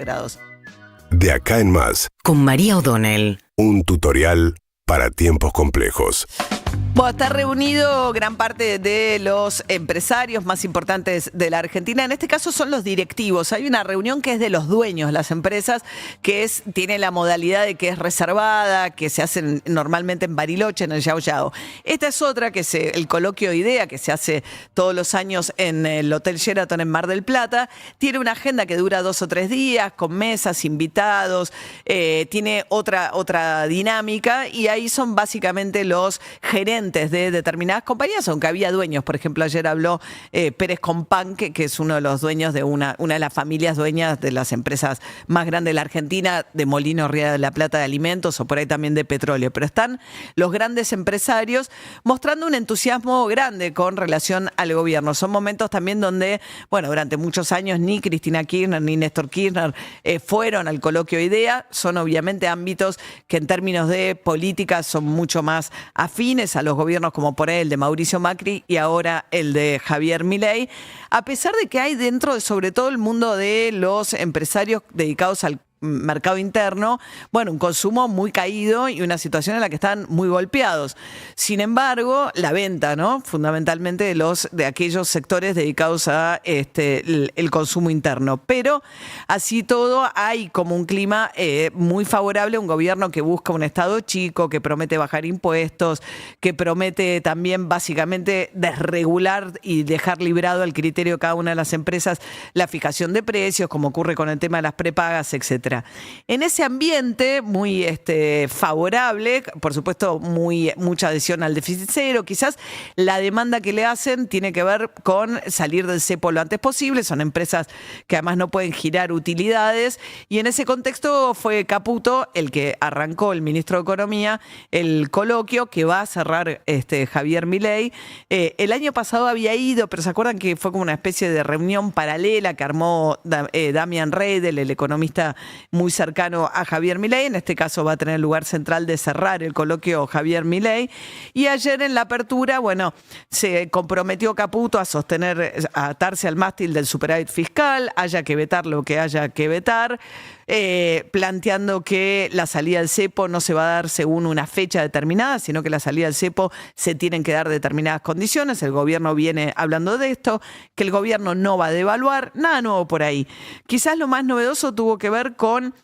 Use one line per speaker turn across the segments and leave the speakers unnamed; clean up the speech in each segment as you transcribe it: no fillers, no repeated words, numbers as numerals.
grados.
De acá en más,
con María O'Donnell.
un tutorial para tiempos complejos.
Bueno, está reunido gran parte de los empresarios más importantes de la Argentina. En este caso son los directivos. Hay una reunión que es de los dueños de las empresas, tiene la modalidad de que es reservada, que se hace normalmente en Bariloche, en el Yao Yao. Esta es otra, que es el coloquio IDEA, que se hace todos los años en el Hotel Sheraton en Mar del Plata. Tiene una agenda que dura 2 o 3 días, con mesas, invitados, tiene otra dinámica, y ahí son básicamente los gerentes de determinadas compañías, aunque había dueños. Por ejemplo, ayer habló Pérez Compán, que es uno de los dueños de una de las familias dueñas de las empresas más grandes de la Argentina, de Molino Río de la Plata de alimentos, o por ahí también de petróleo. Pero están los grandes empresarios mostrando un entusiasmo grande con relación al gobierno. Son momentos también donde, bueno, durante muchos años ni Cristina Kirchner ni Néstor Kirchner fueron al coloquio IDEA. Son obviamente ámbitos que en términos de política son mucho más afines a los gobiernos, como por ahí el de Mauricio Macri y ahora el de Javier Milei, a pesar de que hay dentro de sobre todo el mundo de los empresarios dedicados al mercado interno, bueno, un consumo muy caído y una situación en la que están muy golpeados. Sin embargo, la venta, ¿no? Fundamentalmente de aquellos sectores dedicados a el consumo interno. Pero así todo, hay como un clima muy favorable, un gobierno que busca un Estado chico, que promete bajar impuestos, que promete también básicamente desregular y dejar librado al criterio de cada una de las empresas la fijación de precios, como ocurre con el tema de las prepagas, etcétera. En ese ambiente muy favorable, por supuesto mucha adhesión al déficit cero, quizás la demanda que le hacen tiene que ver con salir del cepo lo antes posible. Son empresas que además no pueden girar utilidades, y en ese contexto fue Caputo el que arrancó, el ministro de Economía, el coloquio que va a cerrar Javier Milei. El año pasado había ido, pero se acuerdan que fue como una especie de reunión paralela que armó Damian Reidel, el economista muy cercano a Javier Milei. En este caso va a tener el lugar central de cerrar el coloquio Javier Milei. Y ayer en la apertura, bueno, se comprometió Caputo a atarse al mástil del superávit fiscal, haya que vetar lo que haya que vetar, planteando que la salida del cepo no se va a dar según una fecha determinada, sino que la salida del cepo se tienen que dar determinadas condiciones. El gobierno viene hablando de esto, que el gobierno no va a devaluar, nada nuevo por ahí. Quizás lo más novedoso tuvo que ver con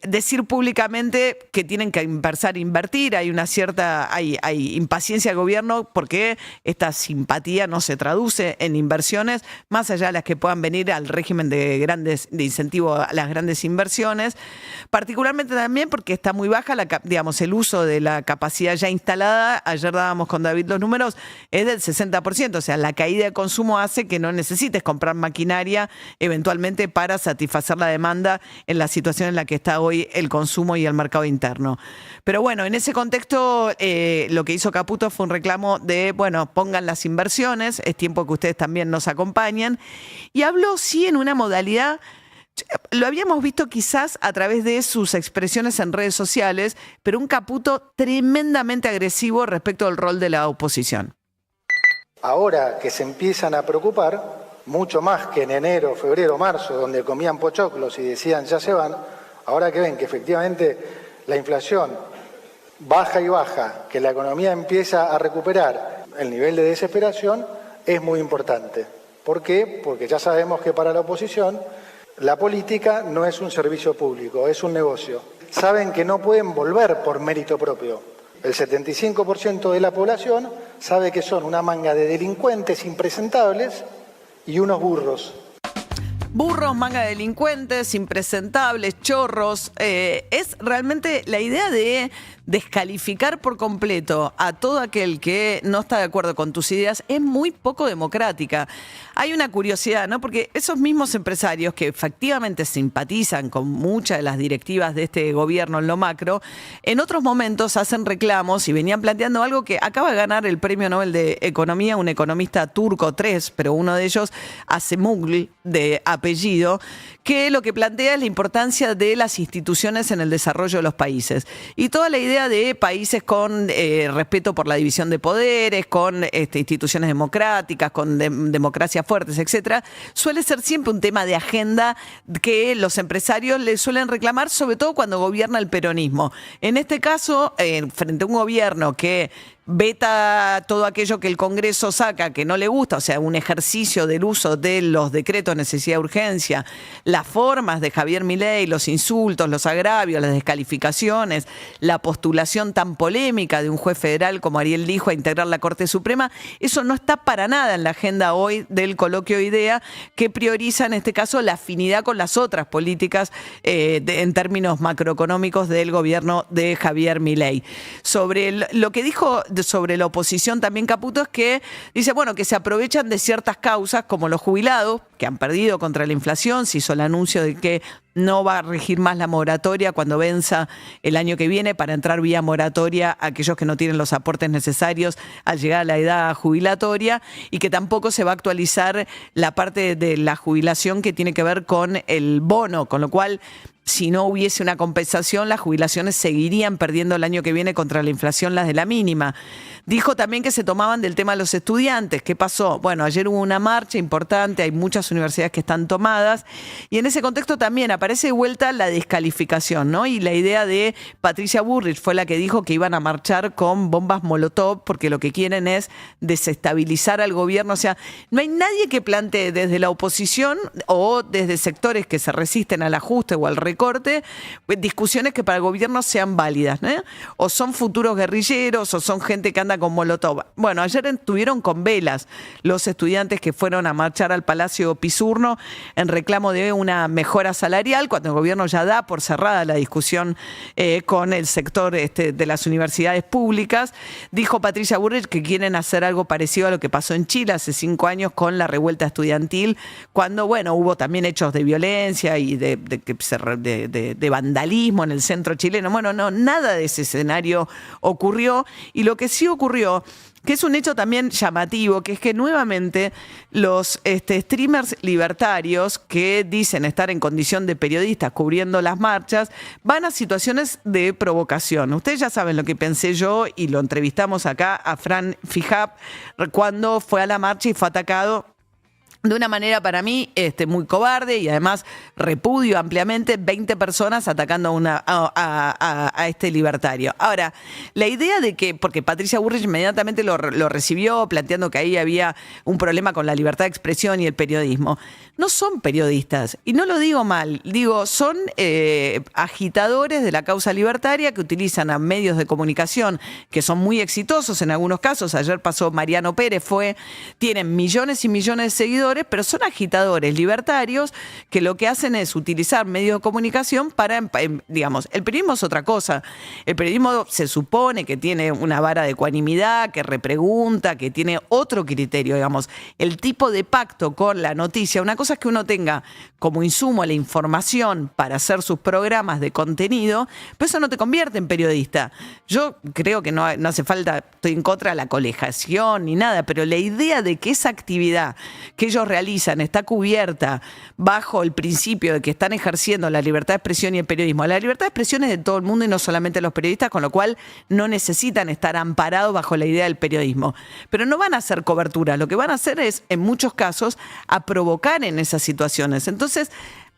decir públicamente que tienen que invertir. Hay una cierta hay impaciencia del gobierno porque esta simpatía no se traduce en inversiones, más allá de las que puedan venir al régimen de incentivo a las grandes inversiones, particularmente también porque está muy baja el uso de la capacidad ya instalada. Ayer dábamos con David los números, es del 60%, o sea, la caída de consumo hace que no necesites comprar maquinaria eventualmente para satisfacer la demanda en la situación en la que está hoy el consumo y el mercado interno. Pero bueno, en ese contexto lo que hizo Caputo fue un reclamo de, bueno, pongan las inversiones, es tiempo que ustedes también nos acompañen. Y habló, sí, en una modalidad, lo habíamos visto quizás a través de sus expresiones en redes sociales, pero un Caputo tremendamente agresivo respecto al rol de la oposición.
Ahora que se empiezan a preocupar, mucho más que en enero, febrero, marzo, donde comían pochoclos y decían ya se van, ahora que ven que efectivamente la inflación baja y baja, que la economía empieza a recuperar, el nivel de desesperación es muy importante. ¿Por qué? Porque ya sabemos que para la oposición la política no es un servicio público, es un negocio. Saben que no pueden volver por mérito propio. El 75% de la población sabe que son una manga de delincuentes impresentables y unos burros.
Burros, manga de delincuentes, impresentables, chorros. Es realmente la idea de descalificar por completo a todo aquel que no está de acuerdo con tus ideas es muy poco democrática. Hay una curiosidad, ¿no? Porque esos mismos empresarios que efectivamente simpatizan con muchas de las directivas de este gobierno en lo macro, en otros momentos hacen reclamos y venían planteando algo que acaba de ganar el Premio Nobel de Economía, un economista turco, tres, pero uno de ellos, Acemoglu, de apellido, que lo que plantea es la importancia de las instituciones en el desarrollo de los países. Y toda la idea de países con respeto por la división de poderes, con instituciones democráticas, con democracia noticias fuertes, etcétera, suele ser siempre un tema de agenda que los empresarios le suelen reclamar, sobre todo cuando gobierna el peronismo. En este caso, frente a un gobierno que veta todo aquello que el Congreso saca que no le gusta, o sea, un ejercicio del uso de los decretos de necesidad de urgencia, las formas de Javier Milei, los insultos, los agravios, las descalificaciones, la postulación tan polémica de un juez federal como Ariel Lijo a integrar la Corte Suprema, eso no está para nada en la agenda hoy del coloquio IDEA, que prioriza en este caso la afinidad con las otras políticas en términos macroeconómicos del gobierno de Javier Milei. Sobre lo que dijo sobre la oposición también Caputo es que dice, bueno, que se aprovechan de ciertas causas como los jubilados, que han perdido contra la inflación, se hizo el anuncio de que no va a regir más la moratoria cuando venza el año que viene para entrar vía moratoria a aquellos que no tienen los aportes necesarios al llegar a la edad jubilatoria y que tampoco se va a actualizar la parte de la jubilación que tiene que ver con el bono, con lo cual si no hubiese una compensación, las jubilaciones seguirían perdiendo el año que viene contra la inflación las de la mínima. Dijo también que se tomaban del tema de los estudiantes. ¿Qué pasó? Bueno, ayer hubo una marcha importante, hay muchas universidades que están tomadas y en ese contexto también aparece de vuelta la descalificación, ¿no? Y la idea de Patricia Bullrich fue la que dijo que iban a marchar con bombas Molotov porque lo que quieren es desestabilizar al gobierno. O sea, no hay nadie que plantee desde la oposición o desde sectores que se resisten al ajuste o al recorte discusiones que para el gobierno sean válidas, ¿no? O son futuros guerrilleros o son gente que anda con Molotov. Bueno, ayer estuvieron con velas los estudiantes que fueron a marchar al Palacio Pisurno en reclamo de una mejora salarial, cuando el gobierno ya da por cerrada la discusión con el sector de las universidades públicas. Dijo Patricia Bullrich que quieren hacer algo parecido a lo que pasó en Chile hace 5 años con la revuelta estudiantil, cuando, bueno, hubo también hechos de violencia y de vandalismo en el centro chileno. Bueno, no, nada de ese escenario ocurrió. Y lo que sí ocurrió, que es un hecho también llamativo, que es que nuevamente los streamers libertarios que dicen estar en condición de periodistas cubriendo las marchas van a situaciones de provocación. Ustedes ya saben lo que pensé yo y lo entrevistamos acá a Fran Fijap cuando fue a la marcha y fue atacado de una manera para mí muy cobarde y además repudio ampliamente 20 personas atacando a este libertario. Ahora, la idea de que, porque Patricia Bullrich inmediatamente lo recibió planteando que ahí había un problema con la libertad de expresión y el periodismo. No son periodistas, y no lo digo mal, digo, son agitadores de la causa libertaria que utilizan a medios de comunicación que son muy exitosos en algunos casos. Ayer pasó Mariano Pérez, tienen millones y millones de seguidores, pero son agitadores libertarios que lo que hacen es utilizar medios de comunicación para, digamos, el periodismo es otra cosa. El periodismo se supone que tiene una vara de ecuanimidad, que repregunta, que tiene otro criterio, digamos. El tipo de pacto con la noticia, una cosa es que uno tenga como insumo la información para hacer sus programas de contenido, pero eso no te convierte en periodista. Yo creo que no hace falta, estoy en contra de la colegiación ni nada, pero la idea de que esa actividad que ellos realizan está cubierta bajo el principio de que están ejerciendo la libertad de expresión y el periodismo. La libertad de expresión es de todo el mundo y no solamente de los periodistas, con lo cual no necesitan estar amparados bajo la idea del periodismo. Pero no van a hacer cobertura, lo que van a hacer es, en muchos casos, a provocar en esas situaciones. Entonces,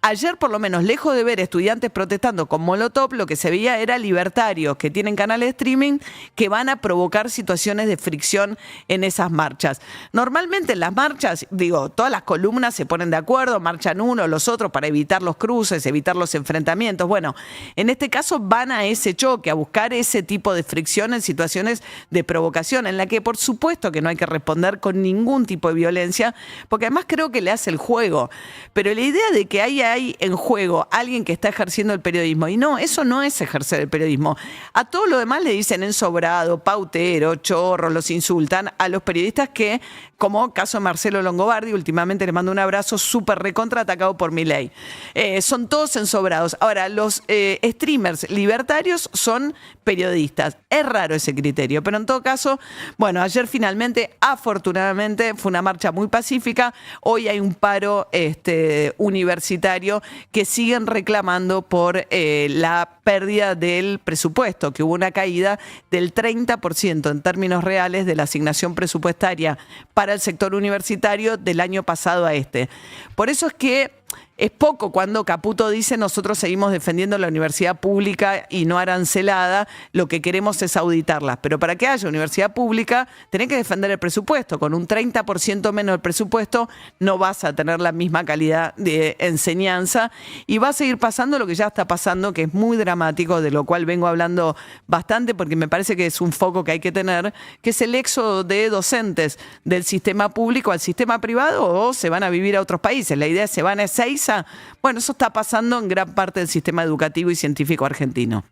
ayer, por lo menos, lejos de ver estudiantes protestando con Molotov, lo que se veía era libertarios que tienen canales de streaming que van a provocar situaciones de fricción en esas marchas. Normalmente en las marchas, todas las columnas se ponen de acuerdo, marchan uno, los otros para evitar los cruces, evitar los enfrentamientos. Bueno, en este caso van a ese choque, a buscar ese tipo de fricción en situaciones de provocación, en la que por supuesto que no hay que responder con ningún tipo de violencia, porque además creo que le hace el juego. Pero la idea de que hay en juego alguien que está ejerciendo el periodismo, y no, eso no es ejercer el periodismo. A todo lo demás le dicen ensobrado, pautero, chorro, los insultan a los periodistas que, como caso de Marcelo Longobardi, últimamente le mando un abrazo, súper recontra atacado por Milei. Son todos ensobrados. Ahora, los streamers libertarios son periodistas. Es raro ese criterio, pero en todo caso, bueno, ayer finalmente, afortunadamente, fue una marcha muy pacífica. Hoy hay un paro universitario universitario que siguen reclamando por la pérdida del presupuesto, que hubo una caída del 30% en términos reales de la asignación presupuestaria para el sector universitario del año pasado a este. Por eso es que es poco cuando Caputo dice nosotros seguimos defendiendo la universidad pública y no arancelada, lo que queremos es auditarlas. Pero para que haya universidad pública, tenés que defender el presupuesto. Con un 30% menos del presupuesto no vas a tener la misma calidad de enseñanza y va a seguir pasando lo que ya está pasando, que es muy dramático, de lo cual vengo hablando bastante porque me parece que es un foco que hay que tener, que es el éxodo de docentes del sistema público al sistema privado o se van a vivir a otros países. La idea es se van a Ezeiza. Bueno, eso está pasando en gran parte del sistema educativo y científico argentino.